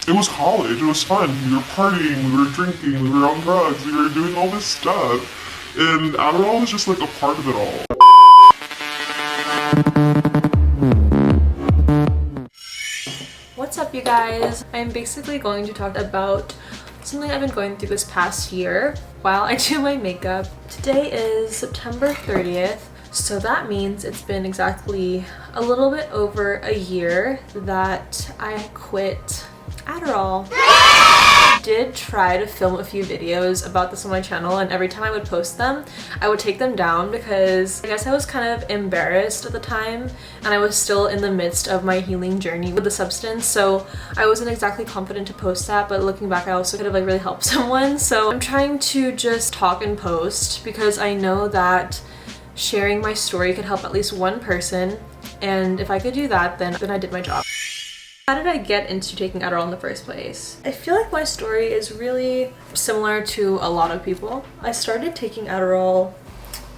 it was college, it was fun. We were partying, we were drinking, we were on drugs, we were doing all this stuff. And Adderall was just like a part of it all. What's up, you guys? I'm basically going to talk about something I've been going through this past year while I do my makeup. Today is September 30th, so that means it's been exactly a little bit over a year that I quit Adderall. I did try to film a few videos about this on my channel, and every time I would post them, I would take them down because I guess I was kind of embarrassed at the time, and I was still in the midst of my healing journey with the substance, so I wasn't exactly confident to post that. But looking back, I also could have like really helped someone. So I'm trying to just talk and post because I know that sharing my story could help at least one person, and if I could do that, then I did my job. How did I get into taking Adderall in the first place? I feel like my story is really similar to a lot of people. I started taking Adderall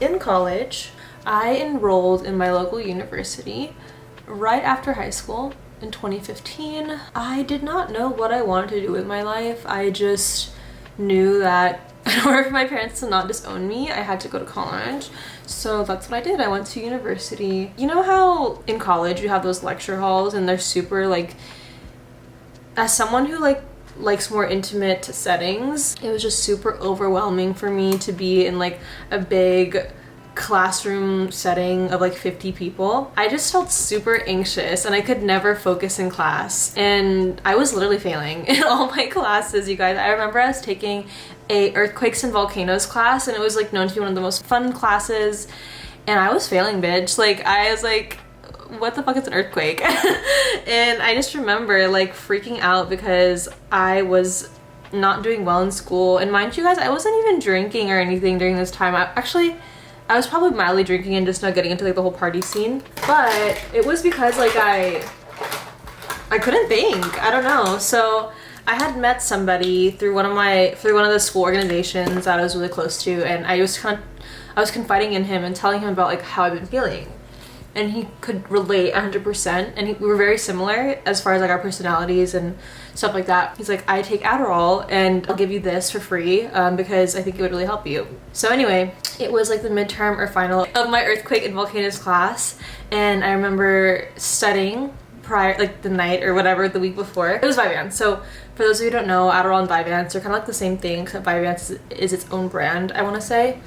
in college. I enrolled in my local university right after high school in 2015. I did not know what I wanted to do with my life. I just knew that in order for my parents to not disown me, I had to go to college. So that's what I did. I went to university. You know how in college you have those lecture halls and they're super like, as someone who likes more intimate settings, it was just super overwhelming for me to be in like a big classroom setting of like 50 people. I just felt super anxious and I could never focus in class, and I was literally failing in all my classes, you guys. I remember I was taking a earthquakes and volcanoes class, and it was like known to be one of the most fun classes, and I was failing, bitch. Like, I was like, what the fuck is an earthquake? And I just remember like freaking out because I was not doing well in school. And mind you guys, I wasn't even drinking or anything during this time. I was probably mildly drinking and just not getting into like the whole party scene, but it was because like I couldn't think. I don't know. So I had met somebody through one of the school organizations that I was really close to, and I was confiding in him and telling him about like how I've been feeling, and he could relate 100%, and we were very similar as far as like our personalities and stuff like that. He's like, I take Adderall and I'll give you this for free because I think it would really help you. So anyway, it was like the midterm or final of my earthquake and volcanoes class, and I remember studying prior, like the night or whatever, the week before. It was Vyvanse. So for those of you who don't know, Adderall and Vyvanse are kind of like the same thing, except Vyvanse is its own brand, I want to say.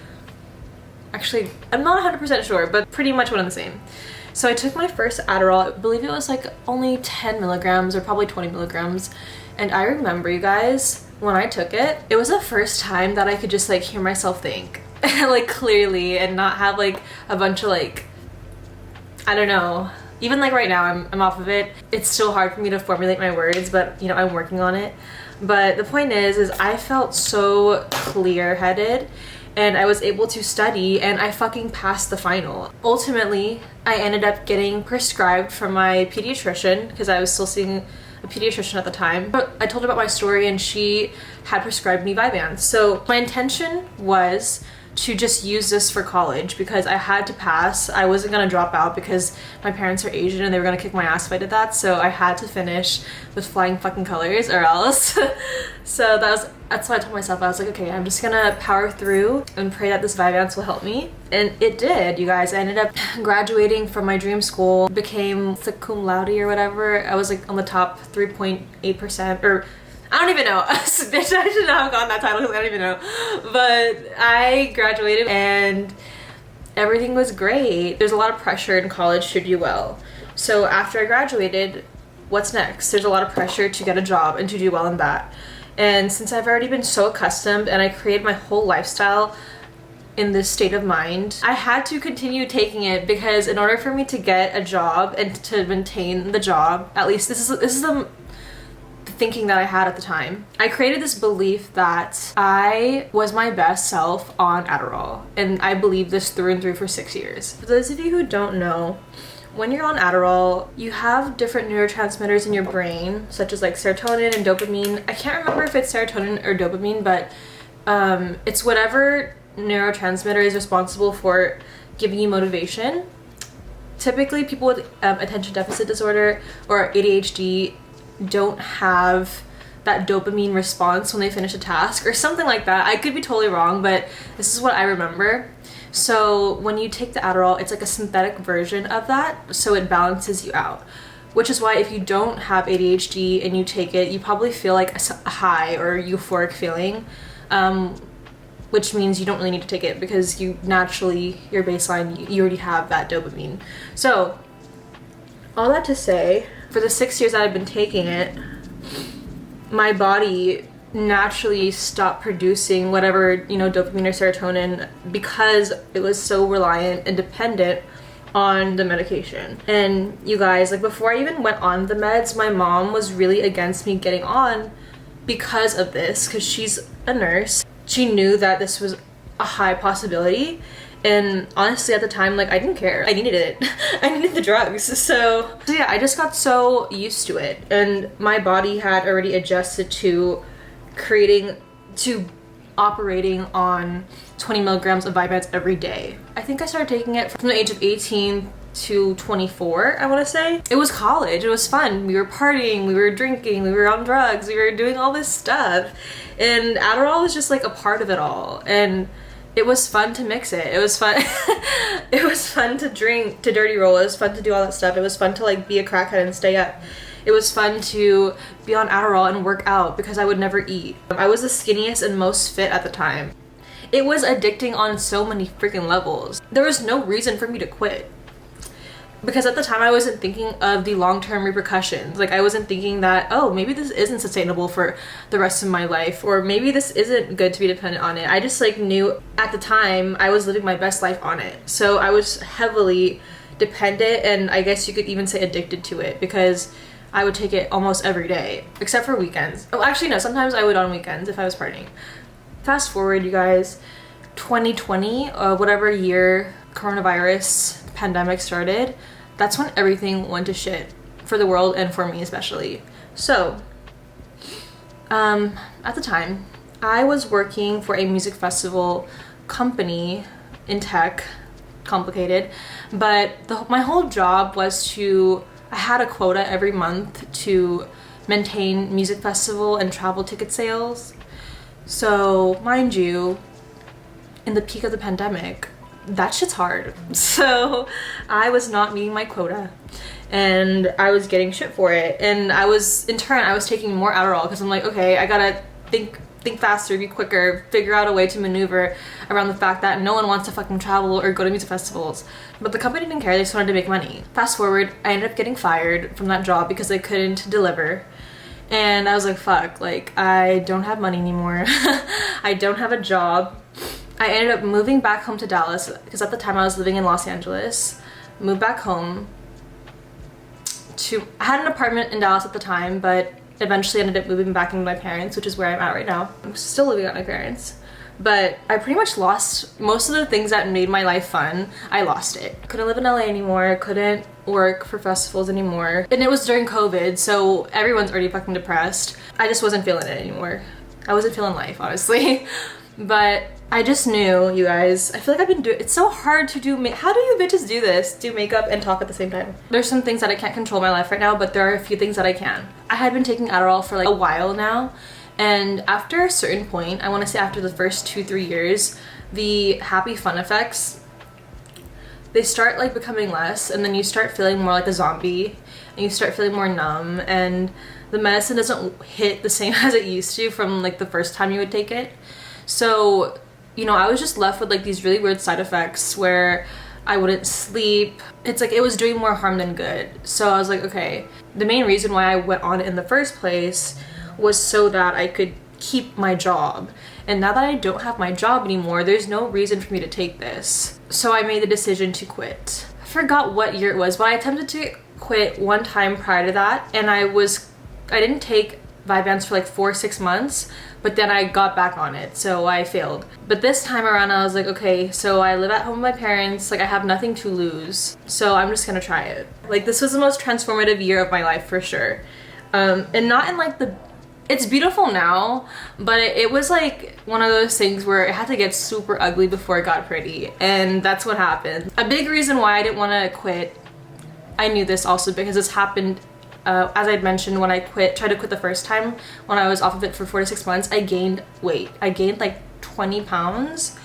Actually, I'm not 100% sure, but pretty much one and the same. So I took my first Adderall. I believe it was like only 10 milligrams or probably 20 milligrams. And I remember, you guys, when I took it, it was the first time that I could just like hear myself think like clearly and not have like a bunch of like, I don't know. Even like right now, I'm off of it. It's still hard for me to formulate my words, but you know, I'm working on it. But the point is I felt so clear-headed, and I was able to study, and I fucking passed the final. Ultimately, I ended up getting prescribed from my pediatrician because I was still seeing a pediatrician at the time. But I told her about my story, and she had prescribed me Vyvanse. So my intention was to just use this for college because I had to pass. I wasn't gonna drop out because my parents are Asian and they were gonna kick my ass if I did that. So I had to finish with flying fucking colors or else. So that's what I told myself. I was like, okay, I'm just gonna power through and pray that this Vyvanse will help me. And it did, you guys. I ended up graduating from my dream school, became the cum laude or whatever. I was like on the top 3.8%, or I don't even know. Bitch, I should not have gotten that title because I don't even know. But I graduated and everything was great. There's a lot of pressure in college to do well. So after I graduated, what's next? There's a lot of pressure to get a job and to do well in that. And since I've already been so accustomed and I created my whole lifestyle in this state of mind, I had to continue taking it because in order for me to get a job and to maintain the job, at least this is the thinking that I had at the time. I created this belief that I was my best self on Adderall, and I believed this through and through for 6 years. For those of you who don't know, when you're on Adderall, you have different neurotransmitters in your brain, such as like serotonin and dopamine. I can't remember if it's serotonin or dopamine, but it's whatever neurotransmitter is responsible for giving you motivation. Typically, people with attention deficit disorder or ADHD don't have that dopamine response when they finish a task or something like that. I could be totally wrong, but this is what I remember. So when you take the Adderall, it's like a synthetic version of that, so it balances you out. Which is why if you don't have ADHD and you take it, you probably feel like a high or euphoric feeling, which means you don't really need to take it because you naturally, your baseline, you already have that dopamine. So all that to say, for the 6 years that I've been taking it, my body naturally stopped producing whatever, dopamine or serotonin because it was so reliant and dependent on the medication. And you guys, like before I even went on the meds, my mom was really against me getting on because of this, because she's a nurse. She knew that this was a high possibility, and honestly at the time, like, I didn't care. I needed it. I needed the drugs. So yeah, I just got so used to it, and my body had already adjusted to operating on 20 milligrams of Vyvanse every day. I think I started taking it from the age of 18 to 24, I want to say. It was college, it was fun. We were partying, we were drinking, we were on drugs, we were doing all this stuff. And Adderall was just like a part of it all. And it was fun to mix it. It was fun. It was fun to drink, to dirty roll. It was fun to do all that stuff. It was fun to like be a crackhead and stay up. It was fun to be on Adderall and work out because I would never eat. I was the skinniest and most fit at the time. It was addicting on so many freaking levels. There was no reason for me to quit. Because at the time I wasn't thinking of the long-term repercussions. Like I wasn't thinking that, oh, maybe this isn't sustainable for the rest of my life, or maybe this isn't good to be dependent on it. I just like knew at the time I was living my best life on it. So I was heavily dependent, and I guess you could even say addicted to it, because I would take it almost every day, except for weekends. Oh, actually no, sometimes I would on weekends if I was partying. Fast forward, you guys, 2020, whatever year coronavirus pandemic started, that's when everything went to shit for the world and for me especially. So, at the time, I was working for a music festival company in tech, complicated, but my whole job was I had a quota every month to maintain music festival and travel ticket sales. So, mind you, in the peak of the pandemic, that shit's hard. So I was not meeting my quota and I was getting shit for it. And I was taking more Adderall because I'm like, okay, I gotta think faster, be quicker, figure out a way to maneuver around the fact that no one wants to fucking travel or go to music festivals. But the company didn't care, they just wanted to make money. Fast forward, I ended up getting fired from that job because I couldn't deliver. And I was like, fuck, like I don't have money anymore. I don't have a job. I ended up moving back home to Dallas because at the time I was living in Los Angeles. Moved back home I had an apartment in Dallas at the time, but eventually ended up moving back in with my parents, which is where I'm at right now. I'm still living at my parents. But I pretty much lost most of the things that made my life fun. I lost it. Couldn't live in LA anymore, couldn't work for festivals anymore. And it was during COVID, so everyone's already fucking depressed. I just wasn't feeling it anymore. I wasn't feeling life, honestly. But I just knew, you guys, I feel like I've been it's so hard to do, how do you bitches do this? Do makeup and talk at the same time? There's some things that I can't control in my life right now, but there are a few things that I can. I had been taking Adderall for like a while now, and after a certain point, I want to say after the first 2-3 years, the happy fun effects, they start like becoming less, and then you start feeling more like a zombie, and you start feeling more numb, and the medicine doesn't hit the same as it used to from like the first time you would take it. So, I was just left with like these really weird side effects where I wouldn't sleep. It's like it was doing more harm than good. So I was like, okay, the main reason why I went on it in the first place was so that I could keep my job. And now that I don't have my job anymore, there's no reason for me to take this. So I made the decision to quit. I forgot what year it was, but I attempted to quit one time prior to that, and I didn't take Vyvanse for like 4-6 months, but then I got back on it, so I failed. But this time around I was like, okay, so I live at home with my parents, like I have nothing to lose, so I'm just gonna try it. Like this was the most transformative year of my life for sure. And not in like it's beautiful now, but it was like one of those things where it had to get super ugly before it got pretty, and that's what happened. A big reason why I didn't want to quit, I knew this also because this happened As I'd mentioned, when I tried to quit the first time, when I was off of it for 4 to 6 months, I gained weight. I gained like 20 pounds.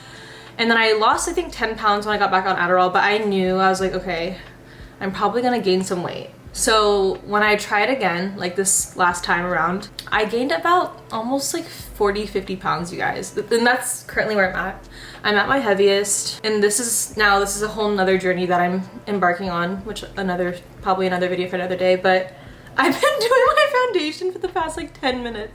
And then I lost, I think, 10 pounds when I got back on Adderall, but I knew, I was like, okay, I'm probably gonna gain some weight. So when I tried again, like this last time around, I gained about almost like 40, 50 pounds, you guys. And that's currently where I'm at. I'm at my heaviest, and this is a whole nother journey that I'm embarking on, which probably another video for another day, but I've been doing my foundation for the past like 10 minutes.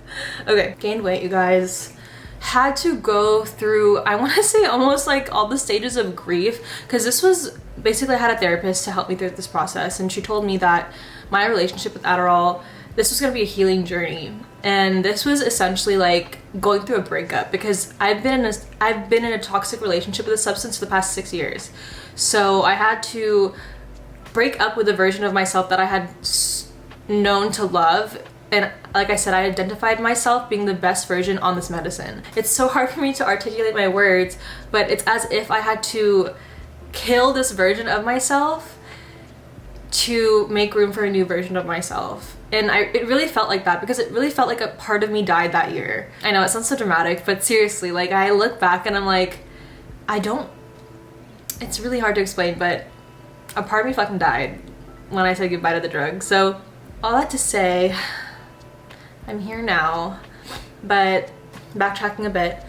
Okay, gained weight, you guys. Had to go through, I want to say, almost like all the stages of grief, because this was basically, I had a therapist to help me through this process, and she told me that my relationship with Adderall, this was going to be a healing journey, and this was essentially like going through a breakup, because I've been in a toxic relationship with a substance for the past 6 years. So I had to break up with a version of myself that I had known to love. And like I said, I identified myself being the best version on this medicine. It's so hard for me to articulate my words, but it's as if I had to kill this version of myself to make room for a new version of myself. And it really felt like that, because it really felt like a part of me died that year. I know it sounds so dramatic, but seriously, like I look back and I'm like, it's really hard to explain, but a part of me fucking died when I said goodbye to the drug. So all that to say, I'm here now, but backtracking a bit,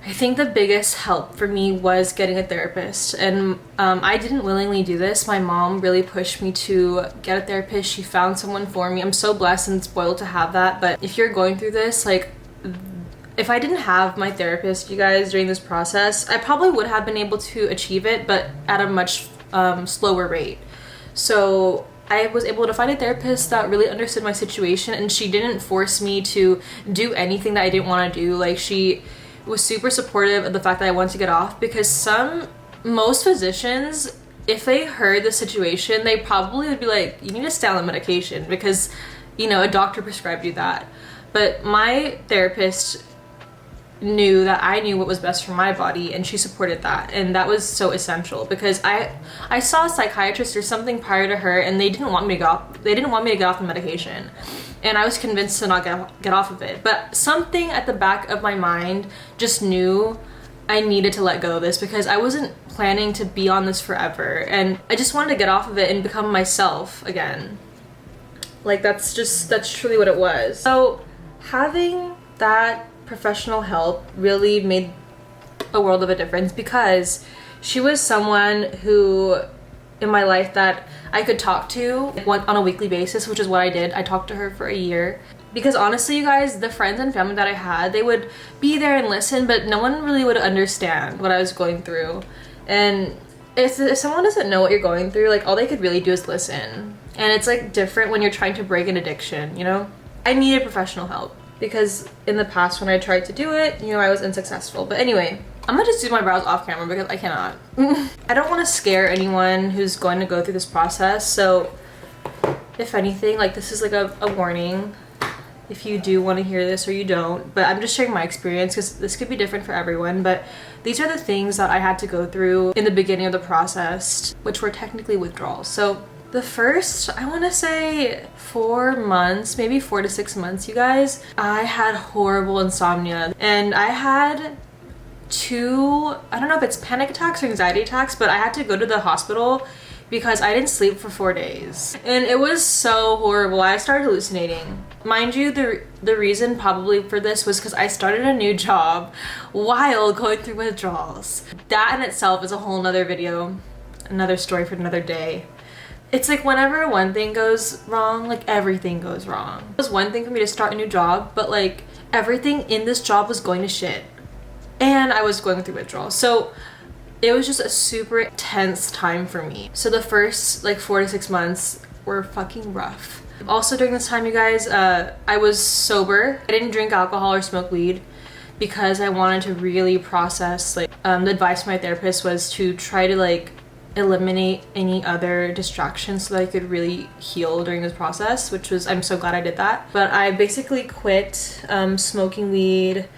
I think the biggest help for me was getting a therapist, and I didn't willingly do this. My mom really pushed me to get a therapist. She found someone for me. I'm so blessed and spoiled to have that, but if you're going through this, like, if I didn't have my therapist, you guys, during this process, I probably would have been able to achieve it, but at a much slower rate. So I was able to find a therapist that really understood my situation, and she didn't force me to do anything that I didn't want to do. Like, she was super supportive of the fact that I wanted to get off, because most physicians, if they heard the situation, they probably would be like, you need to stay on the medication because, you know, a doctor prescribed you that. But my therapist knew that I knew what was best for my body, and she supported that, and that was so essential, because I saw a psychiatrist or something prior to her, and they didn't want me to get off the medication, and I was convinced to not get off of it. But something at the back of my mind just knew I needed to let go of this, because I wasn't planning to be on this forever, and I just wanted to get off of it and become myself again. Like, that's truly what it was. So having that professional help really made a world of a difference, because she was someone who in my life that I could talk to on a weekly basis, which is what I did. I talked to her for a year, because honestly, you guys, the friends and family that I had, they would be there and listen, but no one really would understand what I was going through. And if someone doesn't know what you're going through, like, all they could really do is listen. And it's like different when you're trying to break an addiction, you know? I needed professional help, because in the past when I tried to do it, you know, I was unsuccessful. But anyway, I'm gonna just do my brows off camera because I cannot. I don't want to scare anyone who's going to go through this process, so if anything, like, this is like a warning if you do want to hear this or you don't, but I'm just sharing my experience because this could be different for everyone. But these are the things that I had to go through in the beginning of the process, which were technically withdrawals. So the first, I want to say 4 months, maybe 4 to 6 months, you guys, I had horrible insomnia, and I had I don't know if it's panic attacks or anxiety attacks, but I had to go to the hospital because I didn't sleep for 4 days, and it was so horrible. I started hallucinating. Mind you, the reason probably for this was because I started a new job while going through withdrawals. That in itself is a whole nother video, another story for another day. It's like whenever one thing goes wrong, like, everything goes wrong. It was one thing for me to start a new job, but like everything in this job was going to shit, and I was going through withdrawals. So it was just a super tense time for me. So the first like 4 to 6 months were fucking rough. Also during this time, you guys, I was sober. I didn't drink alcohol or smoke weed because I wanted to really process, like, the advice from my therapist was to try to like eliminate any other distractions so that I could really heal during this process, which was, I'm so glad I did that. But I basically quit smoking weed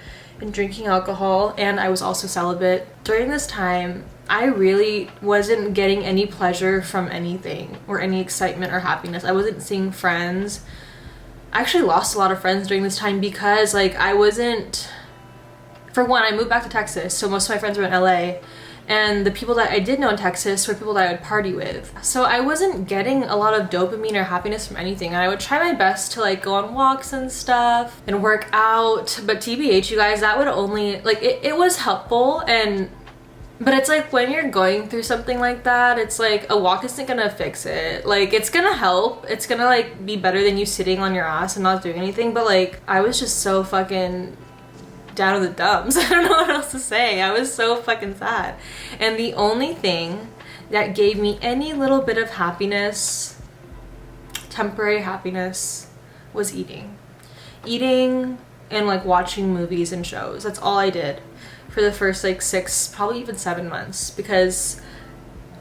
and drinking alcohol, and I was also celibate. During this time, I really wasn't getting any pleasure from anything or any excitement or happiness. I wasn't seeing friends. I actually lost a lot of friends during this time because like I wasn't, for one, I moved back to Texas, so most of my friends were in LA, and the people that I did know in Texas were people that I would party with. So I wasn't getting a lot of dopamine or happiness from anything, and I would try my best to like go on walks and stuff and work out, but TBH, you guys, that would only, like, it was helpful, but it's like when you're going through something like that, it's like a walk isn't gonna fix it. Like, it's gonna help, it's gonna like be better than you sitting on your ass and not doing anything, but like I was just so fucking down in the dumps. I don't know what else to say. I was so fucking sad, and the only thing that gave me any little bit of happiness, temporary happiness, was eating and like watching movies and shows. That's all I did for the first like 6, probably even 7 months, because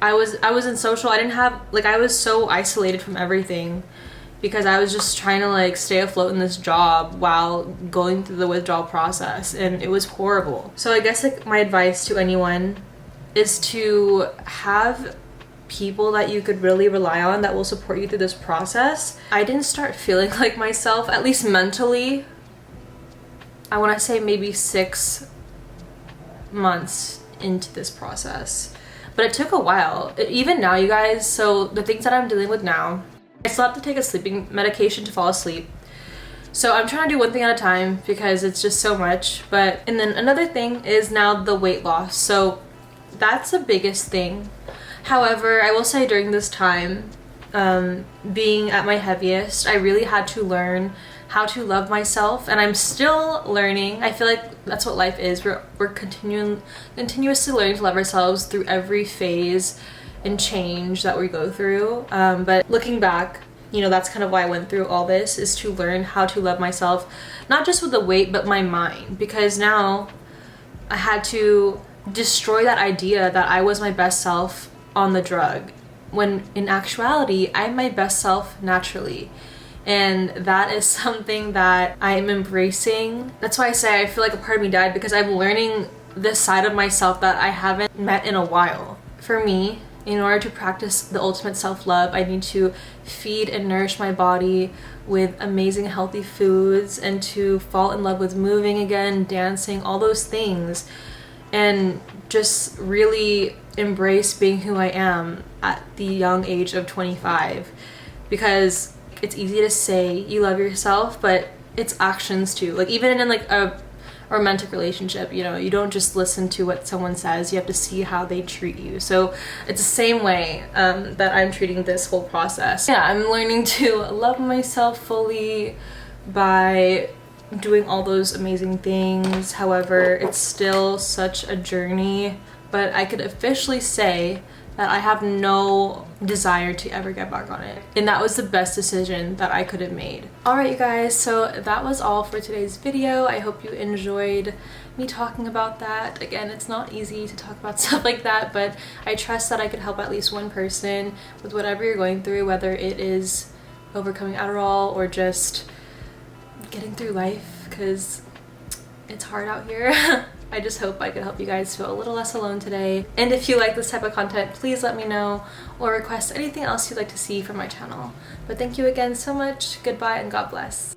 I was in social, I didn't have, like, I was so isolated from everything because I was just trying to like stay afloat in this job while going through the withdrawal process, and it was horrible. So I guess like my advice to anyone is to have people that you could really rely on that will support you through this process. I didn't start feeling like myself, at least mentally, I want to say maybe 6 months into this process, but it took a while. Even now, you guys, so the things that I'm dealing with now, I still have to take a sleeping medication to fall asleep, so I'm trying to do one thing at a time because it's just so much. And then another thing is now the weight loss, so that's the biggest thing. However, I will say during this time, being at my heaviest, I really had to learn how to love myself, and I'm still learning. I feel like that's what life is. We're continuously learning to love ourselves through every phase and change that we go through. But looking back, you know, that's kind of why I went through all this, is to learn how to love myself, not just with the weight, but my mind, because now I had to destroy that idea that I was my best self on the drug, when in actuality, I'm my best self naturally. And that is something that I am embracing. That's why I say I feel like a part of me died, because I'm learning this side of myself that I haven't met in a while. For me, in order to practice the ultimate self-love, I need to feed and nourish my body with amazing healthy foods, and to fall in love with moving again, dancing, all those things, and just really embrace being who I am at the young age of 25. Because it's easy to say you love yourself, but it's actions too. Like, even in like a romantic relationship, you know, you don't just listen to what someone says, you have to see how they treat you. So it's the same way that I'm treating this whole process. Yeah, I'm learning to love myself fully by doing all those amazing things. However, it's still such a journey, but I could officially say that I have no desire to ever get back on it. And that was the best decision that I could have made. Alright, you guys, so that was all for today's video. I hope you enjoyed me talking about that. Again, it's not easy to talk about stuff like that, but I trust that I could help at least one person with whatever you're going through, whether it is overcoming Adderall or just getting through life, because it's hard out here. I just hope I could help you guys feel a little less alone today. And if you like this type of content, please let me know, or request anything else you'd like to see from my channel. But thank you again so much. Goodbye and God bless.